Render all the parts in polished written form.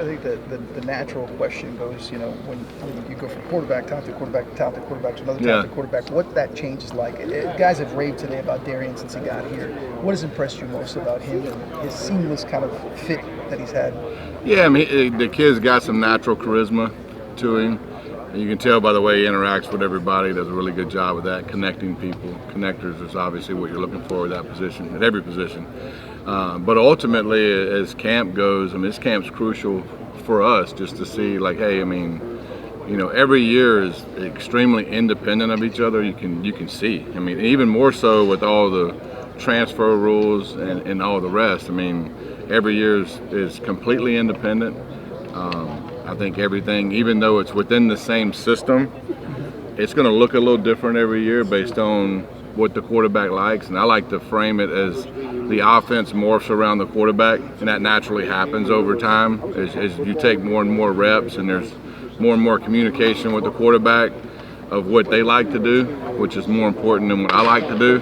think the natural question goes, when you go from quarterback, talented quarterback to another talented quarterback, what that change is like. Guys have raved today about Darian since he got here. What has impressed you most about him and his seamless kind of fit that he's had? Yeah, I mean, the kid's got some natural charisma to him. You can tell by the way he interacts with everybody. He does a really good job with that, connecting people. Connectors is obviously what you're looking for at that position, at every position. But ultimately, as camp goes, I mean, this camp's crucial for us just to see, like, hey, I mean, every year is extremely independent of each other. You can see. I mean, even more so with all the transfer rules and all the rest. I mean, every year is completely independent. I think everything, even though it's within the same system, it's going to look a little different every year based on what the quarterback likes. And I like to frame it as the offense morphs around the quarterback, and that naturally happens over time as you take more and more reps and there's more and more communication with the quarterback of what they like to do, which is more important than what I like to do.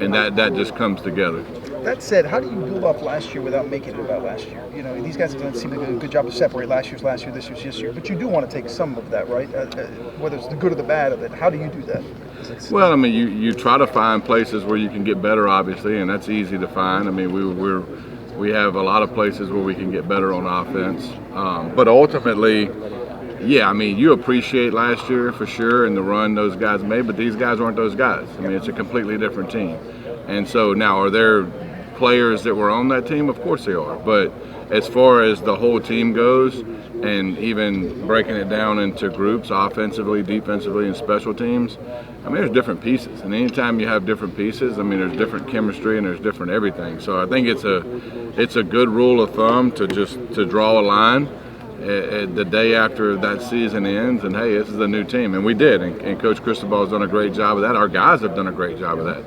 And that just comes together. That said, how do you build off last year without making it about last year? These guys have done seem to do a good job to separate last year, this year. But you do want to take some of that, right? Whether it's the good or the bad of it. How do you do that? Well, I mean, you try to find places where you can get better, obviously, and that's easy to find. I mean, we have a lot of places where we can get better on offense. But ultimately, yeah, I mean, you appreciate last year for sure and the run those guys made, but these guys aren't those guys. I mean, it's a completely different team. And so now, are there players that were on that team? Of course they are. But as far as the whole team goes, and even breaking it down into groups, offensively, defensively, and special teams, I mean, there's different pieces. And anytime you have different pieces, I mean, there's different chemistry and there's different everything. So I think it's a good rule of thumb to draw a line the day after that season ends, and hey, this is a new team. And we did, and Coach Cristobal has done a great job of that. Our guys have done a great job of that.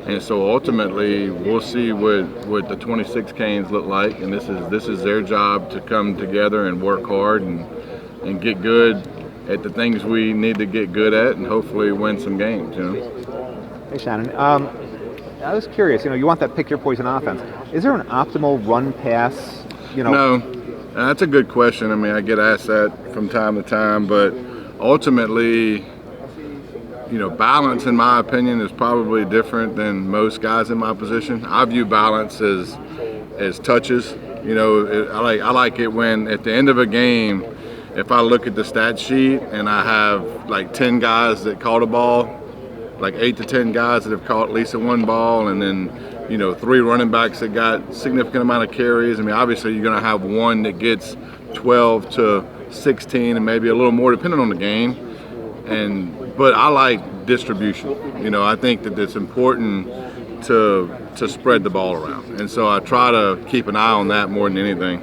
And so ultimately, we'll see what the 26 Canes look like, and this is their job to come together and work hard and get good at the things we need to get good at, and hopefully win some games. Hey, Shannon. I was curious. You want that pick your poison offense. Is there an optimal run pass? No, that's a good question. I mean, I get asked that from time to time, but ultimately, balance, in my opinion, is probably different than most guys in my position. I view balance as touches. I like it when at the end of a game, if I look at the stat sheet and I have like 10 guys that caught a ball, like 8 to 10 guys that have caught at least one ball, and then 3 running backs that got significant amount of carries. I mean, obviously you're going to have one that gets 12 to 16 and maybe a little more depending on the game. But I like distribution. I think that it's important to spread the ball around, and so I try to keep an eye on that more than anything.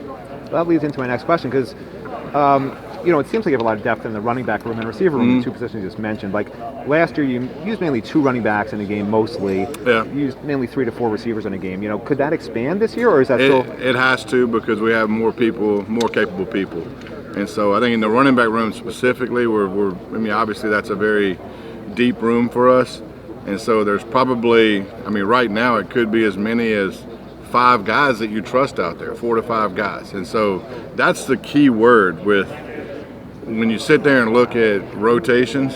That leads into my next question, because it seems like you have a lot of depth in the running back room and receiver room, the 2 positions you just mentioned. Like last year, you used mainly 2 running backs in a game mostly. Yeah. You used mainly 3 to 4 receivers in a game. Could that expand this year, or is that still? It has to, because we have more people, more capable people. And so I think in the running back room specifically, obviously that's a very deep room for us. And so there's probably, right now it could be as many as 5 guys that you trust out there, 4 to 5 guys. And so that's the key word when you sit there and look at rotations,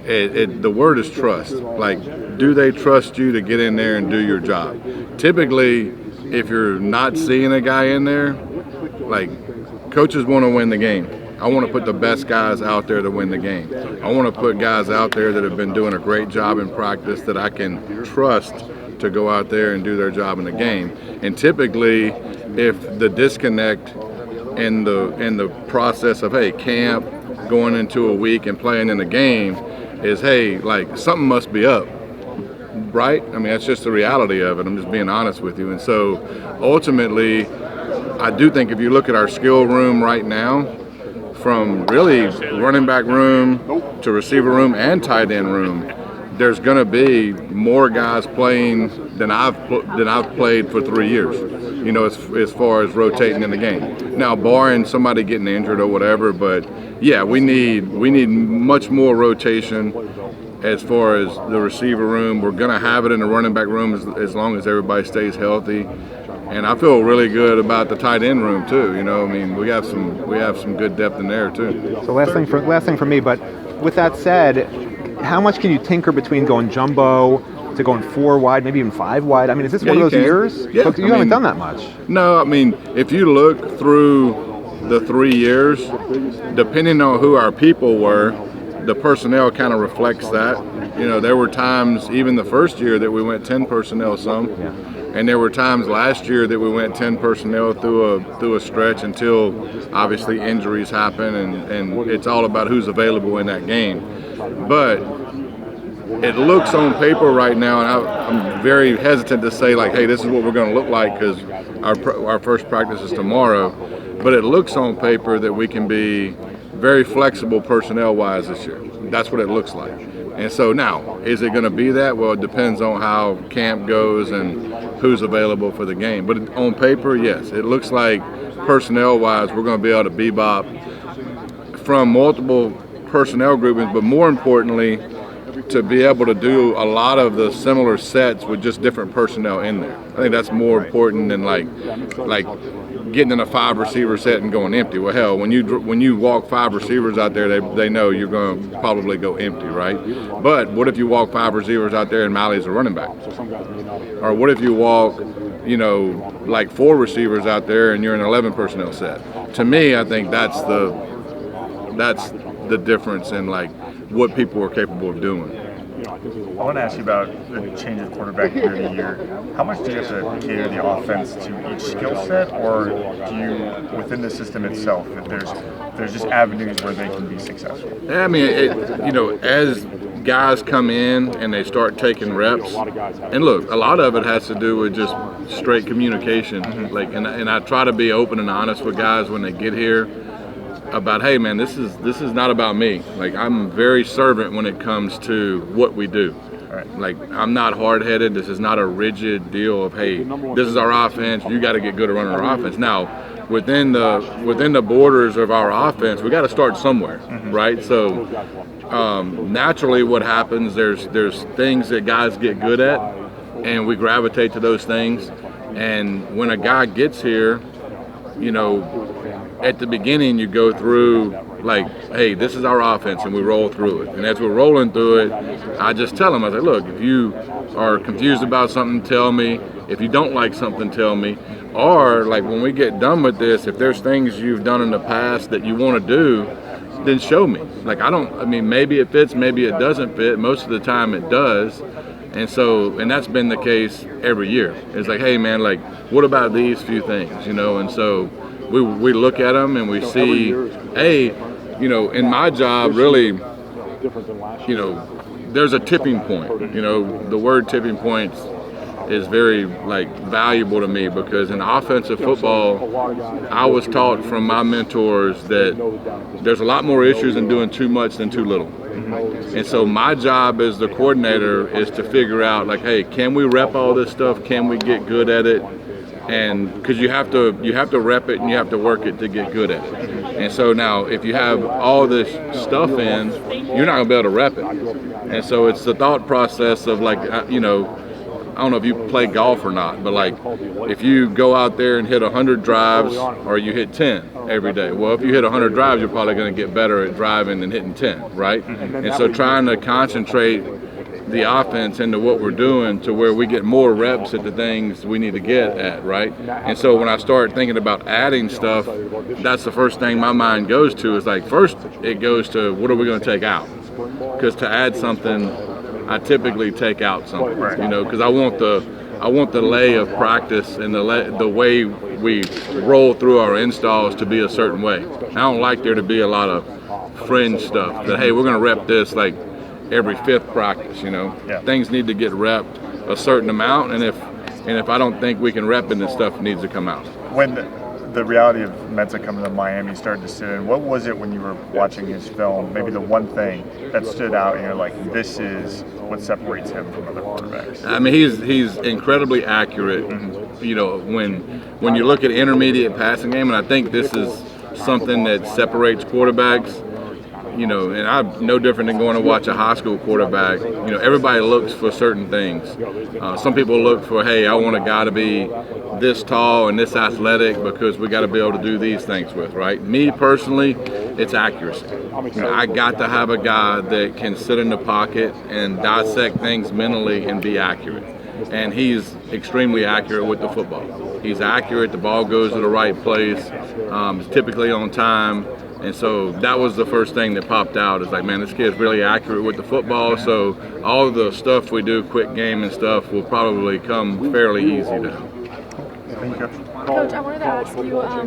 the word is trust. Like, do they trust you to get in there and do your job? Typically, if you're not seeing a guy in there, like, coaches want to win the game. I want to put the best guys out there to win the game. I want to put guys out there that have been doing a great job in practice that I can trust to go out there and do their job in the game. And typically, if the disconnect in the process of, hey, camp, going into a week and playing in the game is, hey, like, something must be up, right? That's just the reality of it. I'm just being honest with you. And so ultimately, I do think if you look at our skill room right now, from really running back room to receiver room and tight end room, there's going to be more guys playing than I've played for 3 years, as far as rotating in the game. Now, barring somebody getting injured or whatever, but yeah, we need much more rotation as far as the receiver room. We're going to have it in the running back room as long as everybody stays healthy. And I feel really good about the tight end room too. You know, I mean, we have some good depth in there too. So last thing for me, but with that said, how much can you tinker between going jumbo to going 4 wide, maybe even 5 wide? I mean, is this one of those years? Yeah, But you haven't done that much. No, I mean, if you look through the 3 years, depending on who our people were, the personnel kind of reflects that. You know, there were times, even the first year, that we went 10 personnel some. Yeah. And there were times last year that we went 10 personnel through a stretch until obviously injuries happen, and it's all about who's available in that game. But it looks on paper right now, and I'm very hesitant to say like, hey, this is what we're going to look like because our first practice is tomorrow. But it looks on paper that we can be very flexible personnel-wise this year. That's what it looks like. And so now, is it going to be that? Well, it depends on how camp goes and who's available for the game. But on paper, yes, it looks like personnel-wise we're going to be able to bebop from multiple personnel groupings, but more importantly, to be able to do a lot of the similar sets with just different personnel in there. I think that's more important than like getting in a 5 receiver set and going empty. Well, hell, when you walk 5 receivers out there, they know you're going to probably go empty, right? But what if you walk 5 receivers out there and Mally's a running back? Or what if you walk, like 4 receivers out there and you're in an 11 personnel set? To me, I think that's the difference in like what people are capable of doing. I want to ask you about the change of quarterback year to year. How much do you have to cater the offense to each skill set, or do you, within the system itself, that there's just avenues where they can be successful? I mean, as guys come in and they start taking reps, and look, a lot of it has to do with just straight communication. Like, and I try to be open and honest with guys when they get here about, hey man, this is not about me. Like, I'm very servant when it comes to what we do. Right. Like, I'm not hard-headed. This is not a rigid deal of, hey, this is our offense, you got to get good at running our offense. Now, within the borders of our offense, we got to start somewhere, right? So naturally what happens, there's things that guys get good at, and we gravitate to those things. And when a guy gets here, at the beginning you go through like, hey, this is our offense, and we roll through it. And as we're rolling through it, I just tell them, I say, look, if you are confused about something, tell me. If you don't like something, tell me. Or like when we get done with this, if there's things you've done in the past that you want to do, then show me. Like, maybe it fits, maybe it doesn't fit. Most of the time it does. And that's been the case every year. It's like, hey man, like, what about these few things, And so we look at them and we see, hey, in my job, really, there's a tipping point. The word tipping points is very valuable to me, because in offensive football, I was taught from my mentors that there's a lot more issues in doing too much than too little. And so my job as the coordinator is to figure out, like, hey, can we rep all this stuff? Can we get good at it? And because you have to rep it and you have to work it to get good at it. And so now, if you have all this stuff in, you're not gonna be able to rep it. And so it's the thought process of like, I don't know if you play golf or not, but like, if you go out there and hit 100 drives or you hit 10 every day, well, if you hit 100 drives, you're probably going to get better at driving than hitting 10, right? And so trying to concentrate the offense into what we're doing to where we get more reps at the things we need to get at, right? And so when I start thinking about adding stuff, that's the first thing my mind goes to, is like, first it goes to, what are we going to take out? Because to add something, I typically take out something, because I want the lay of practice and the way we roll through our installs to be a certain way. I don't like there to be a lot of fringe stuff that, hey, we're going to rep this like every 5th practice. Yeah. Things need to get repped a certain amount, and if I don't think we can rep it, then stuff needs to come out. When the reality of Mensah coming to Miami started to sit in, what was it when you were watching his film, maybe the one thing that stood out and you're like, this is what separates him from other quarterbacks? I mean, he's incredibly accurate. When you look at intermediate passing game, and I think this is something that separates quarterbacks. and I'm no different than going to watch a high school quarterback. Everybody looks for certain things. Some people look for, hey, I want a guy to be this tall and this athletic because we got to be able to do these things with, right? Me personally, it's accuracy. I got to have a guy that can sit in the pocket and dissect things mentally and be accurate. And he's extremely accurate with the football. He's accurate, the ball goes to the right place, typically on time. And so that was the first thing that popped out, is like, man, this kid's really accurate with the football, so all of the stuff we do, quick game and stuff, will probably come fairly easy now. Coach, I wanted to ask you, I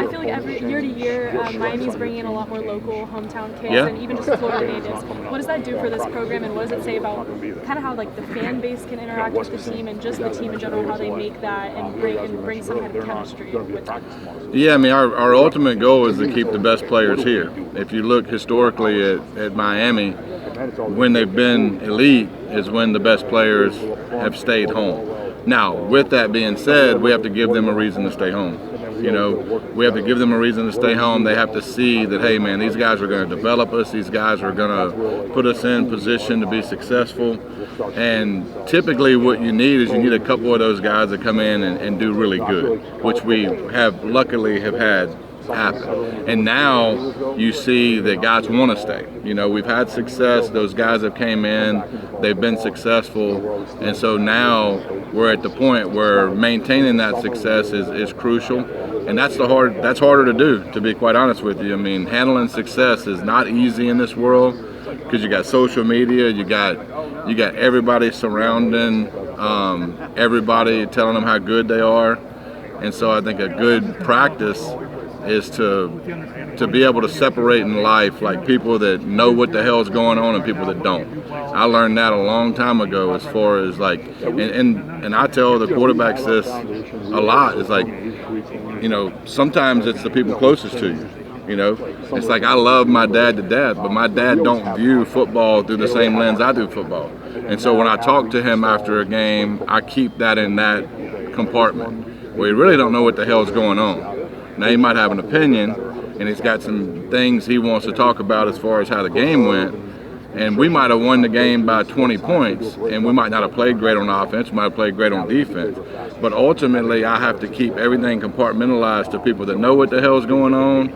feel like every year to year, Miami's bringing in a lot more local hometown kids, and even just Florida natives. What does that do for this program, and what does it say about kind of how like the fan base can interact with the team, and just the team in general, how they make that and bring some kind of chemistry with that? Yeah, I mean, our ultimate goal is to keep the best players here. If you look historically at Miami, when they've been elite is when the best players have stayed home. Now, with that being said, we have to give them a reason to stay home. We have to give them a reason to stay home. They have to see that, hey, man, these guys are going to develop us. These guys are going to put us in position to be successful. And typically what you need is you need a couple of those guys to come in and do really good, which we have luckily have had happen. And now you see that guys want to stay. We've had success. Those guys have came in. They've been successful. And so now we're at the point where maintaining that success is crucial. And that's harder to do, to be quite honest with you. I mean, handling success is not easy in this world, because you got social media, you got everybody surrounding everybody, telling them how good they are. And so I think a good practice is to be able to separate in life, like people that know what the hell's going on and people that don't. I learned that a long time ago, as far as like, and I tell the quarterbacks this a lot, is like, sometimes it's the people closest to you. It's like, I love my dad to death, but my dad don't view football through the same lens I do football. And so when I talk to him after a game, I keep that in that compartment where he really don't know what the hell's going on. Now, he might have an opinion, and he's got some things he wants to talk about as far as how the game went, and we might have won the game by 20 points, and we might not have played great on offense, we might have played great on defense, but ultimately I have to keep everything compartmentalized to people that know what the hell's going on,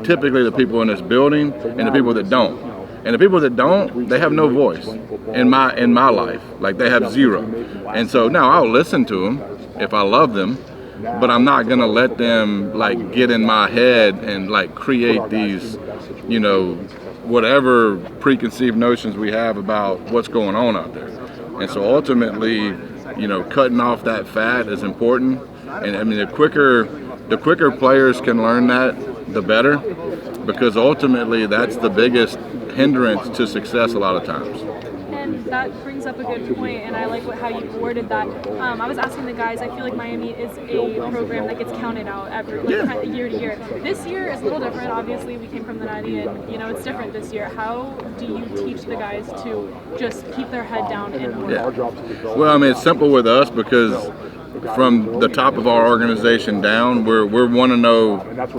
typically the people in this building, and the people that don't. And the people that don't, they have no voice in my life, like they have zero. And so now I'll listen to them if I love them, but I'm not gonna let them like get in my head and like create these, whatever preconceived notions we have about what's going on out there. And so ultimately, cutting off that fat is important. And I mean, the quicker players can learn that, the better, because ultimately that's the biggest hindrance to success a lot of times. And that brings up a good point, and I like how you worded that. I was asking the guys, I feel like Miami is a program that gets counted out every kind of year to year. This year is a little different. Obviously, we came from the 90, and it's different this year. How do you teach the guys to just keep their head down and work? Yeah. Well, I mean, it's simple with us, because from the top of our organization down, we're want to know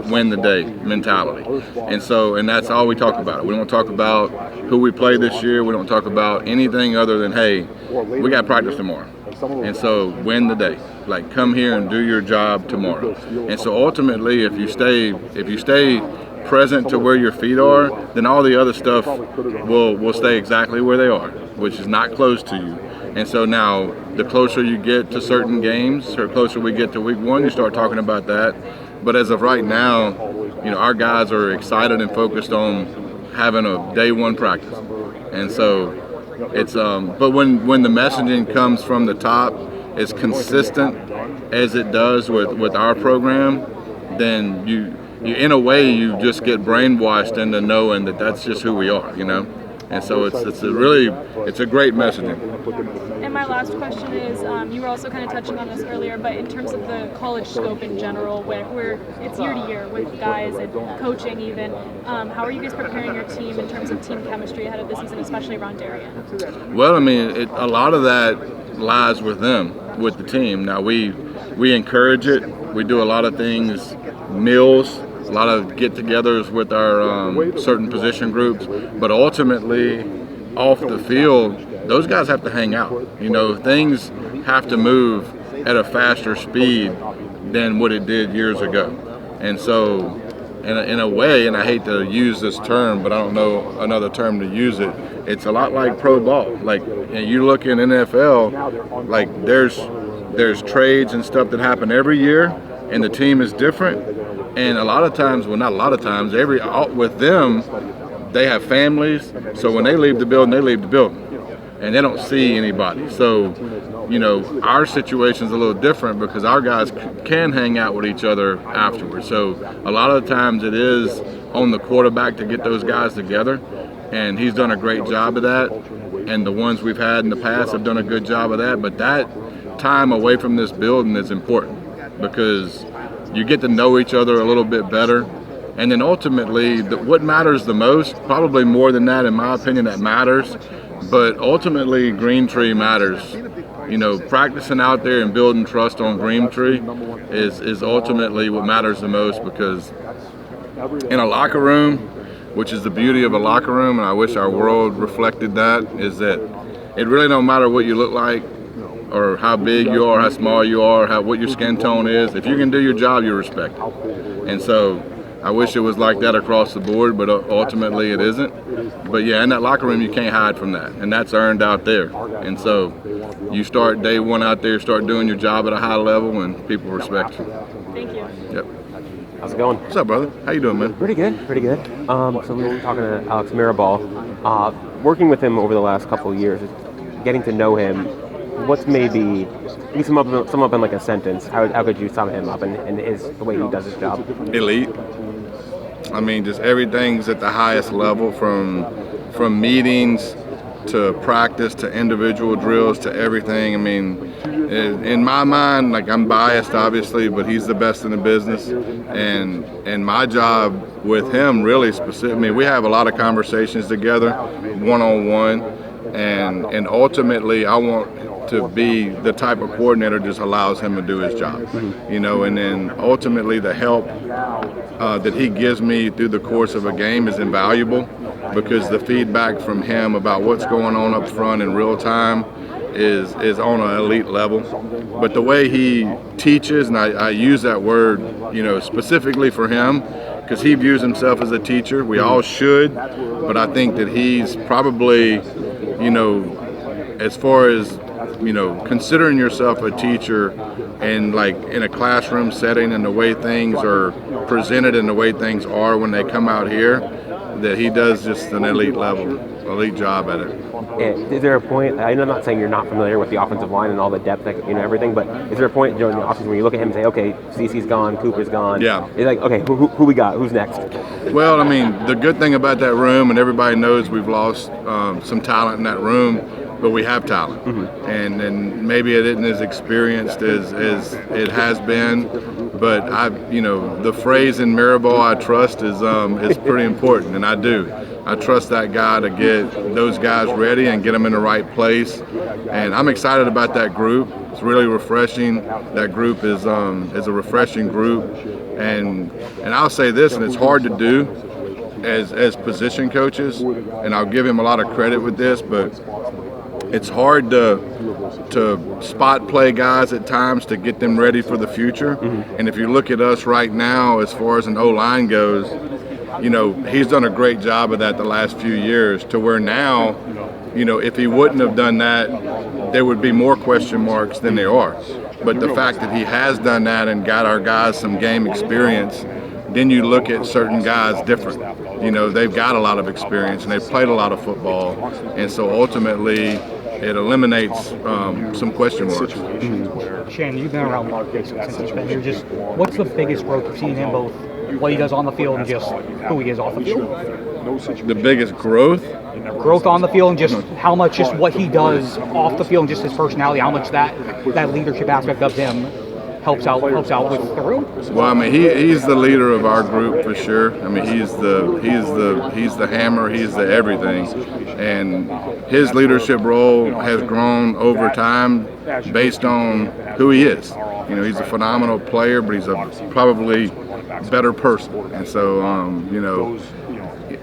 win the day mentality. And that's all we talk about. We don't talk about who we play this year. We don't talk about anything other than, hey, we got practice tomorrow. And so win the day. Like, come here and do your job tomorrow. And so ultimately, if you stay present to where your feet are, then all the other stuff will stay exactly where they are, which is not close to you. And so now, the closer you get to certain games, or closer we get to week one, you start talking about that. But as of right now, our guys are excited and focused on having a day one practice. And so it's but when the messaging comes from the top, as consistent as it does with our program, then you in a way you just get brainwashed into knowing that that's just who we are, And so it's a great messaging. And my last question is, you were also kind of touching on this earlier, but in terms of the college scope in general, where it's year to year with guys and coaching even, how are you guys preparing your team in terms of team chemistry ahead of the season, especially around Darian? Well, I mean, a lot of that lies with them, with the team. Now, we encourage it. We do a lot of things, meals, a lot of get-togethers with our certain position groups, but ultimately off the field, those guys have to hang out. You know, things have to move at a faster speed than what it did years ago. And so in a way, and I hate to use this term, but I don't know another term to use it, it's a lot like pro ball. Like, and you look in NFL, like there's trades and stuff that happen every year, and the team is different. And a lot of times, well, not a lot of times, with them, they have families. So when they leave the building, they leave the building, and they don't see anybody. So, you know, our situation's a little different because our guys can hang out with each other afterwards. So a lot of the times it is on the quarterback to get those guys together, and he's done a great job of that. And the ones we've had in the past have done a good job of that. But that time away from this building is important because you get to know each other a little bit better. And then ultimately, what matters the most, probably more than that, in my opinion, that matters, but ultimately Green Tree matters. You know, practicing out there and building trust on Green Tree is ultimately what matters the most, because in a locker room, which is the beauty of a locker room, and I wish our world reflected that, is that it really don't matter what you look like or how big you are, how small you are, what your skin tone is. If you can do your job, you're respected. And so I wish it was like that across the board, but ultimately it isn't. But yeah, in that locker room, you can't hide from that, and that's earned out there. And so you start day one out there, start doing your job at a high level, and people respect you. Thank you. Yep. How's it going? What's up, brother? How you doing, man? Pretty good. So we were talking to Alex Mirabal. Working with him over the last couple of years, getting to know him, what's maybe, you sum up in like a sentence, how could you sum him up and the way he does his job? Elite. I mean, just everything's at the highest level, from meetings to practice to individual drills to everything. I mean, in my mind, like, I'm biased obviously, but he's the best in the business, and my job with him really specific. I mean, we have a lot of conversations together, one-on-one, and ultimately I want to be the type of coordinator that just allows him to do his job, you know, and then ultimately the help that he gives me through the course of a game is invaluable, because the feedback from him about what's going on up front in real time is on an elite level. But the way he teaches, and I use that word, you know, specifically for him, because he views himself as a teacher. We all should, but I think that he's probably, you know, as far as, you know, considering yourself a teacher and like in a classroom setting and the way things are presented and the way things are when they come out here, that he does just an elite job at it. Is there a point, I'm not saying you're not familiar with the offensive line and all the depth, you know, everything, but is there a point during the offseason where you look at him and say, okay, CeCe's gone, Cooper's gone? Yeah. It's like, okay, who we got? Who's next? Well, I mean, the good thing about that room, and everybody knows we've lost some talent in that room, but we have talent, and maybe it isn't as experienced as it has been, but you know, the phrase in Mirabal, I trust, is pretty important, and I do. I trust that guy to get those guys ready and get them in the right place, and I'm excited about that group. It's really refreshing. That group is a refreshing group, and I'll say this, and it's hard to do as position coaches, and I'll give him a lot of credit with this, but it's hard to spot play guys at times to get them ready for the future. And if you look at us right now, as far as an O-line goes, you know, he's done a great job of that the last few years, to where now, you know, if he wouldn't have done that, there would be more question marks than there are. But the fact that he has done that and got our guys some game experience, then you look at certain guys different. You know, they've got a lot of experience and they've played a lot of football, and so ultimately it eliminates some question marks. Shannon, you've been around Mark since he's been here. Just what's the biggest growth you've seen in both what he does on the field and just who he is off the field? The biggest growth? Growth on the field and just how much just what he does off the field and just his personality, how much that leadership aspect of him helps out with the room. Well, I mean, he's the leader of our group for sure. I mean, he's the hammer, he's the everything, and his leadership role has grown over time based on who he is. You know, he's a phenomenal player, but he's probably better person. And so, you know,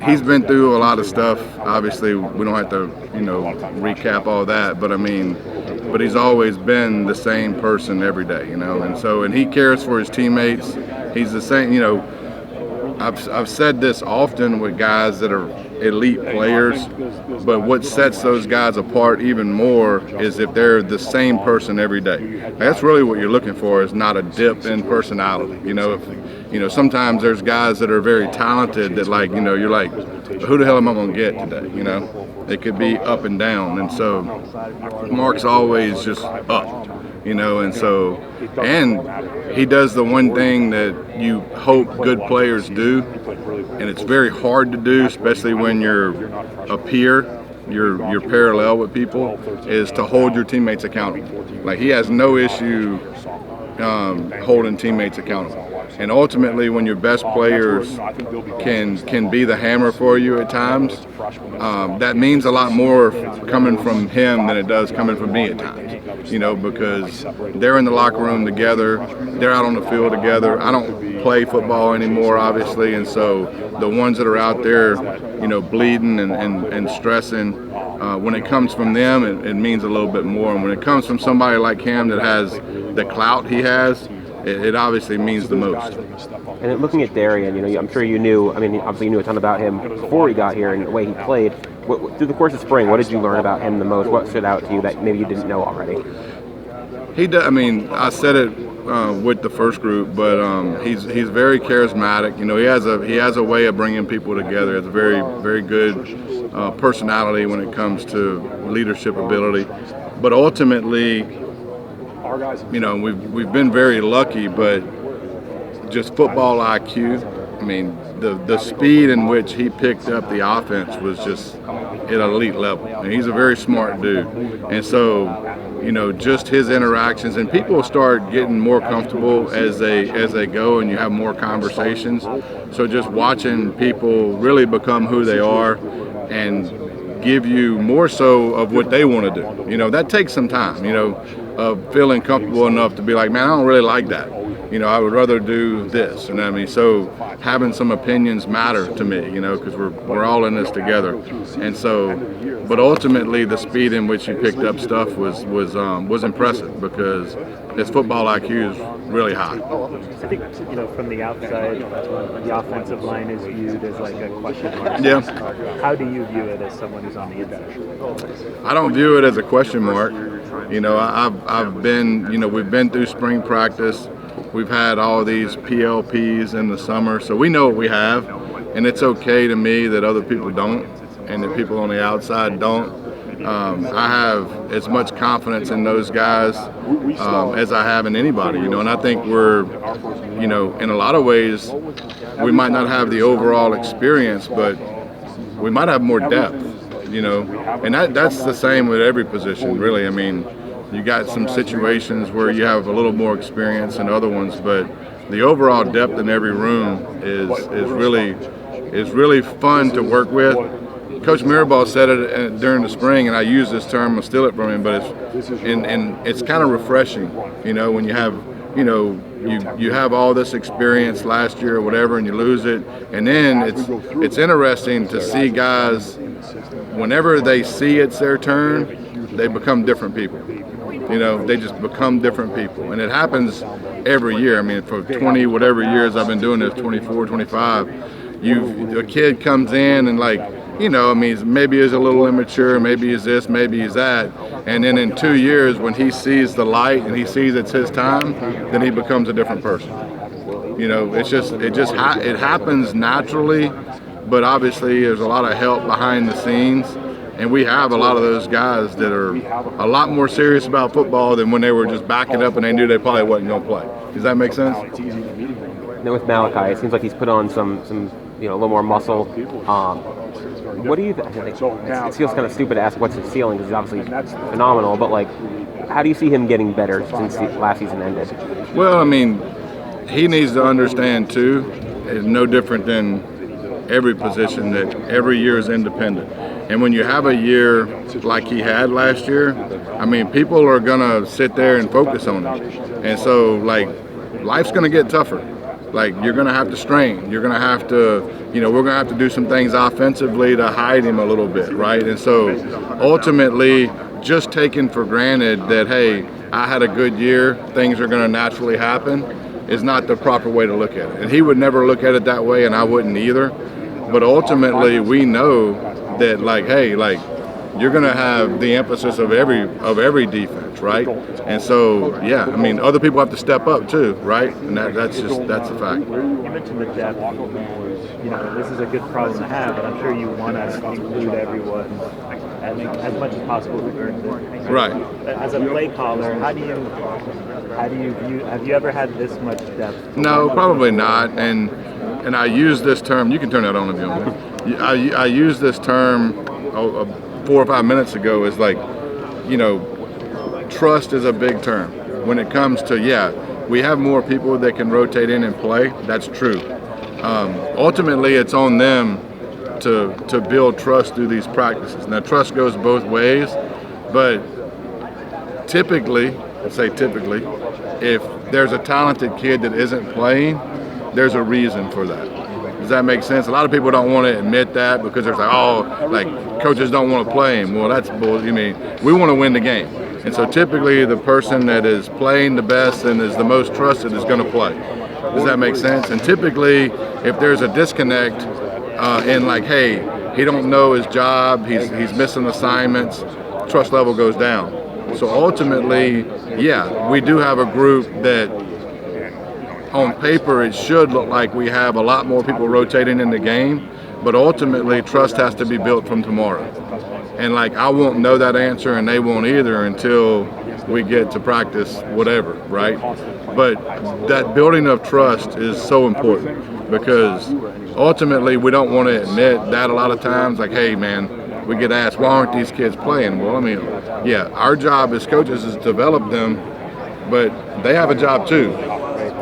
he's been through a lot of stuff. Obviously, we don't have to, you know, recap all that, but I mean, but he's always been the same person every day, you know, and he cares for his teammates. He's the same, you know. I've said this often with guys that are elite players, but what sets those guys apart even more is if they're the same person every day. That's really what you're looking for, is not a dip in personality. You know, sometimes there's guys that are very talented that, like, you know, you're like, who the hell am I going to get today? You know, it could be up and down. And so Mark's always just up, you know, and he does the one thing that you hope good players do, and it's very hard to do, especially when you're a peer, you're parallel with people, is to hold your teammates accountable. Like, he has no issue holding teammates accountable. And ultimately, when your best players can be the hammer for you at times, that means a lot more coming from him than it does coming from me at times. You know, because they're in the locker room together, they're out on the field together. I don't play football anymore, obviously, and so the ones that are out there, you know, bleeding and stressing, when it comes from them, it means a little bit more. And when it comes from somebody like him that has the clout he has, it obviously means the most. And then looking at Darian, you know, I'm sure you knew, I mean, obviously you knew a ton about him before he got here and the way he played. Through the course of spring, what did you learn about him the most? What stood out to you that maybe you didn't know already? I mean, I said it with the first group, but he's very charismatic. You know, he has a way of bringing people together. He has a very, very good personality when it comes to leadership ability. But ultimately, you know, we've been very lucky, but just football IQ. I mean, the speed in which he picked up the offense was just at an elite level. And he's a very smart dude. And so, you know, just his interactions, and people start getting more comfortable as they go, and you have more conversations. So just watching people really become who they are and give you more so of what they want to do. You know, that takes some time, you know, of feeling comfortable enough to be like, man, I don't really like that. You know, I would rather do this. And I mean, so having some opinions matter to me, you know, because we're all in this together. And so, but ultimately, the speed in which he picked up stuff was impressive, because his football IQ is really high. I think, you know, from the outside, the offensive line is viewed as like a question mark. Yeah. How do you view it as someone who's on the inside? I don't view it as a question mark. You know, I've been, you know, we've been through spring practice. We've had all these PLPs in the summer, so we know what we have, and it's okay to me that other people don't, and that people on the outside don't. I have as much confidence in those guys as I have in anybody, you know, and I think we're, you know, in a lot of ways, we might not have the overall experience, but we might have more depth, you know, and that's the same with every position, really. I mean, you got some situations where you have a little more experience than other ones, but the overall depth in every room is really fun to work with. Coach Mirabal said it during the spring, and I use this term, I'll steal it from him, but it's kind of refreshing, you know, when you have, you know, you have all this experience last year or whatever, and you lose it, and then it's interesting to see guys, whenever they see it's their turn, they become different people. You know, they just become different people. And it happens every year. I mean, for 20 whatever years I've been doing this, 24, 25, a kid comes in and, like, you know, I mean, maybe he's a little immature, maybe he's this, maybe he's that. And then in 2 years, when he sees the light and he sees it's his time, then he becomes a different person. You know, it happens naturally, but obviously there's a lot of help behind the scenes. And we have a lot of those guys that are a lot more serious about football than when they were just backing up and they knew they probably wasn't going to play. Does that make sense? And then with Malachi, it seems like he's put on some you know, a little more muscle. What do you think? It feels kind of stupid to ask what's his ceiling, because he's obviously phenomenal, but, like, how do you see him getting better since last season ended? Well, I mean, he needs to understand, too, it's no different than every position, that every year is independent. And when you have a year like he had last year, I mean, people are going to sit there and focus on it. And so, like, life's going to get tougher. like you're going to have to strain. You're going to have to, we're going to have to do some things offensively to hide him a little bit, right? And so ultimately, just taking for granted that, hey, I had a good year, things are going to naturally happen, is not the proper way to look at it. And he would never look at it that way, and I wouldn't either. But ultimately, we know that, like, hey, like, you're going to have the emphasis of every defense, right? And so, yeah, I mean, other people have to step up too, right? And that's a fact. You mentioned the depth. This is a good problem to have, but I'm sure you want to include everyone as much as possible to earn it. Right. As a play caller, how do you view? Have you ever had this much depth? No, probably not. And I use this term. You can turn that on if you want. I use this term 4 or 5 minutes ago. Is like, trust is a big term when it comes to, we have more people that can rotate in and play. That's true. Ultimately, it's on them to build trust through these practices. Now, trust goes both ways, but typically, if there's a talented kid that isn't playing, there's a reason for that. Does that make sense? A lot of people don't want to admit that because they're like, coaches don't want to play him. Well, that's bull. We want to win the game. And so typically the person that is playing the best and is the most trusted is going to play. Does that make sense? And typically, if there's a disconnect in like, hey, he don't know his job, he's missing assignments, trust level goes down. So ultimately, we do have a group that on paper it should look like we have a lot more people rotating in the game, but ultimately trust has to be built from tomorrow. And like, I won't know that answer and they won't either until we get to practice whatever, right? But that building of trust is so important because ultimately we don't want to admit that a lot of times, like, hey man, we get asked, why aren't these kids playing? Well, our job as coaches is to develop them, but they have a job too.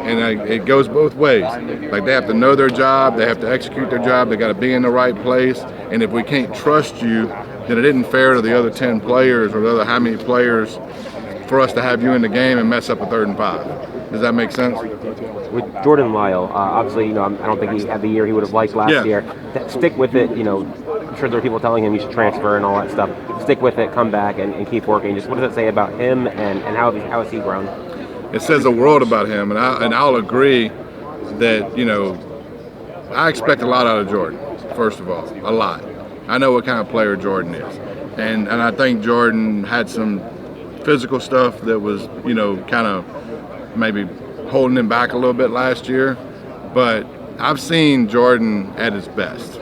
And it goes both ways. Like, they have to know their job, they have to execute their job, they got to be in the right place. And if we can't trust you, then it isn't fair to the other 10 players or the other how many players for us to have you in the game and mess up a 3rd and 5. Does that make sense? With Jordan Lyle, obviously, I don't think he had the year he would have liked last year. Stick with it. I'm sure there are people telling him you should transfer and all that stuff. Stick with it, come back, and keep working. Just what does it say about him and how has he grown? It says a world about him, and I'll agree that, I expect a lot out of Jordan, first of all, a lot. I know what kind of player Jordan is. And I think Jordan had some physical stuff that was, kind of maybe holding him back a little bit last year. But I've seen Jordan at his best.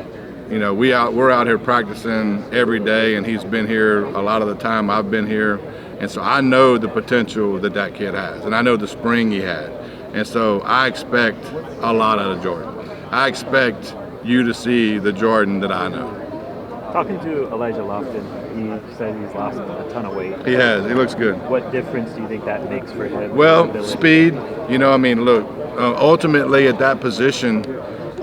We're out here practicing every day, and he's been here a lot of the time I've been here. And so I know the potential that kid has, and I know the spring he had. And so I expect a lot out of Jordan. I expect you to see the Jordan that I know. Talking to Elijah Lofton, he said he's lost a ton of weight. He has. He looks good. What difference do you think that makes for him? Well, speed. Look, ultimately at that position,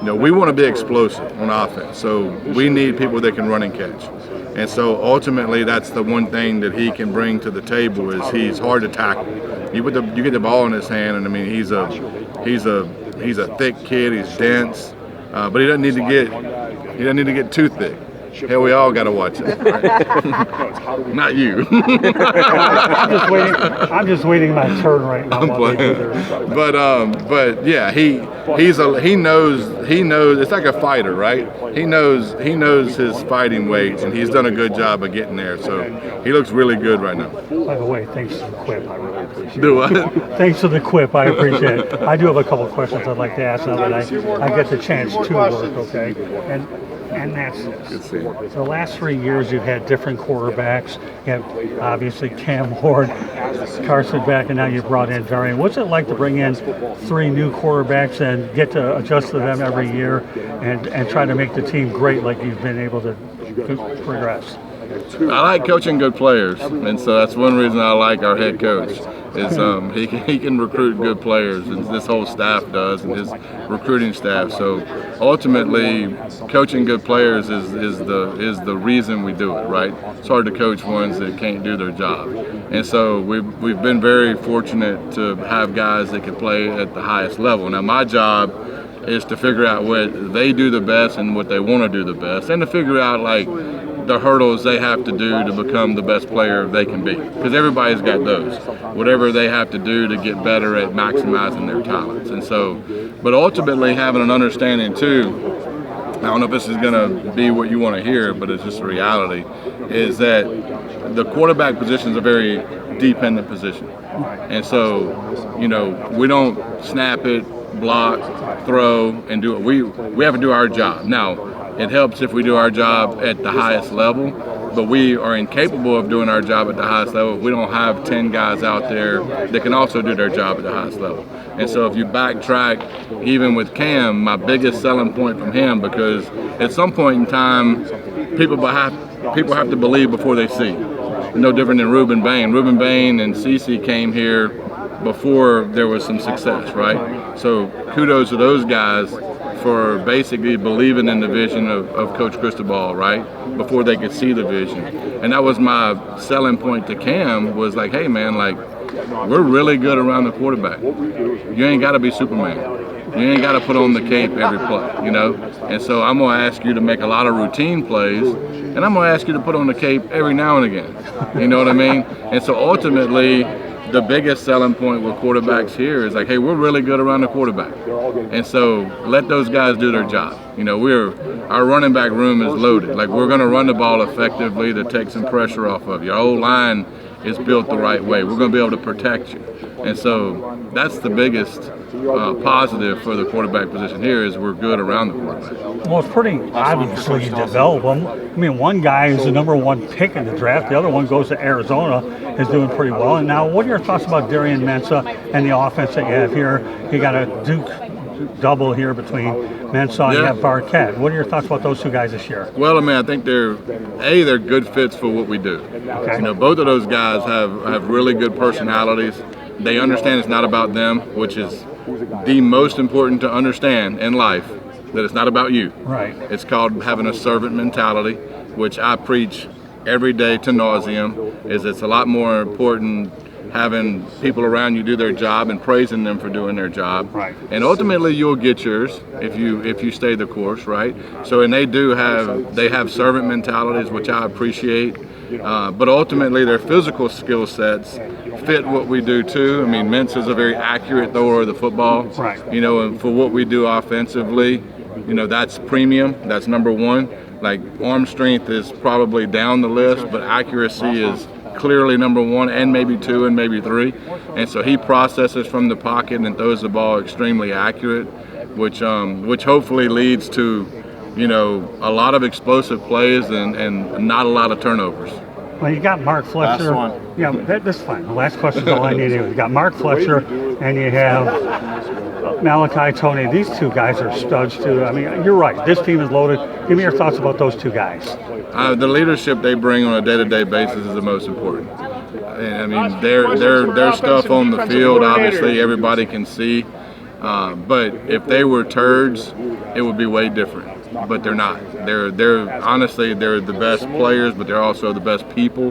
we want to be explosive on offense. So we need people that can run and catch. And so ultimately that's the one thing that he can bring to the table is he's hard to tackle. You get the ball in his hand, and he's a thick kid. He's dense, but he doesn't need to get too thick. Hell, we all got to watch it. Not you. I'm just waiting my turn right now. I'm playing. But yeah, he knows. It's like a fighter, right? He knows his fighting weights, and he's done a good job of getting there. So he looks really good right now. By the way, thanks for the quip. I really appreciate it. Do what? Thanks for the quip. I appreciate it. I do have a couple of questions I'd like to ask now that I get the chance to work. Okay, and that's this. The last 3 years you've had different quarterbacks. You have obviously Cam Ward, Carson back, and now you brought in Darian. What's it like to bring in 3 new quarterbacks and get to adjust to them every year and try to make the team great like you've been able to progress? I like coaching good players, and so that's one reason I like our head coach. Is he can recruit good players, and this whole staff does, and his recruiting staff. So ultimately, coaching good players is the reason we do it, right? It's hard to coach ones that can't do their job, and so we've been very fortunate to have guys that can play at the highest level. Now my job is to figure out what they do the best and what they want to do the best, and to figure out like the hurdles they have to do to become the best player they can be, because everybody's got those, whatever they have to do to get better at maximizing their talents. And so, but ultimately having an understanding too, I don't know if this is going to be what you want to hear, but it's just a reality, is that the quarterback position is a very dependent position. And so, you know, we don't snap it, block, throw, and do it. We have to do our job. Now, it helps if we do our job at the highest level, but we are incapable of doing our job at the highest level. We don't have 10 guys out there that can also do their job at the highest level. And so if you backtrack, even with Cam, my biggest selling point from him, because at some point in time, people have to believe before they see. No different than Ruben Bain. Ruben Bain and CeCe came here before there was some success, right? So kudos to those guys for basically believing in the vision of Coach Cristobal, right? Before they could see the vision. And that was my selling point to Cam, was like, hey man, like, we're really good around the quarterback. You ain't gotta be Superman. You ain't gotta put on the cape every play, you know? And so I'm gonna ask you to make a lot of routine plays, and I'm gonna ask you to put on the cape every now and again. You know what I mean? And so ultimately, the biggest selling point with quarterbacks here is like, hey, we're really good around the quarterback. And so let those guys do their job. You know, our running back room is loaded. Like, we're going to run the ball effectively to take some pressure off of you. Our whole line is built the right way. We're going to be able to protect you. And so that's the biggest positive for the quarterback position here, is we're good around the quarterback. Well, it's pretty obviously you develop them. I mean, one guy is the #1 pick in the draft. The other one goes to Arizona, is doing pretty well. And now, what are your thoughts about Darian Mensah and the offense that you have here? You got a Duke double here between Mensah and you have Barquette. What are your thoughts about those two guys this year? Well, I mean, I think they're good fits for what we do. Okay. You know, both of those guys have really good personalities. They understand it's not about them, which is the most important to understand in life, that it's not about you. Right. It's called having a servant mentality, which I preach every day to nauseam. Is it's a lot more important having people around you do their job and praising them for doing their job. Right. And ultimately you'll get yours if you stay the course, right? So, and they have servant mentalities, which I appreciate. But ultimately their physical skill sets fit what we do too. I mean, Mensah is a very accurate thrower of the football. Right. You know, and for what we do offensively, you know, that's premium. That's #1. Like, arm strength is probably down the list, but accuracy is clearly #1, and maybe 2 and maybe 3. And so he processes from the pocket and throws the ball extremely accurate, which hopefully leads to, you know, a lot of explosive plays and not a lot of turnovers. Well, you got Mark Fletcher. Last one. Yeah, that's fine. The last question is all I need. You got Mark Fletcher, and you have Malachi, Toney. These two guys are studs too. I mean, you're right. This team is loaded. Give me your thoughts about those two guys. The leadership they bring on a day-to-day basis is the most important. And I mean, their stuff on the field, obviously everybody can see. But if they were turds, it would be way different. But they're not. They're honestly, they're the best players, but they're also the best people.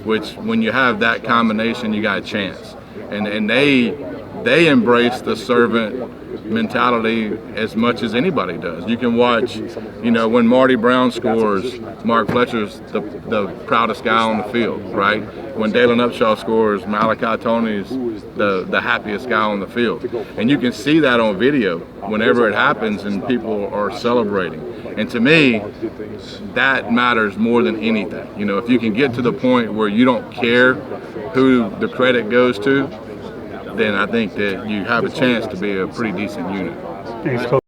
Which, when you have that combination, you got a chance. And they embrace the servant mentality as much as anybody does. You can watch, you know, when Marty Brown scores, Mark Fletcher's the proudest guy on the field, right? When Dalen Upshaw scores, Malachi Toney's the happiest guy on the field. And you can see that on video whenever it happens and people are celebrating. And to me, that matters more than anything. You know, if you can get to the point where you don't care who the credit goes to, then I think that you have a chance to be a pretty decent unit. Thanks, Coach.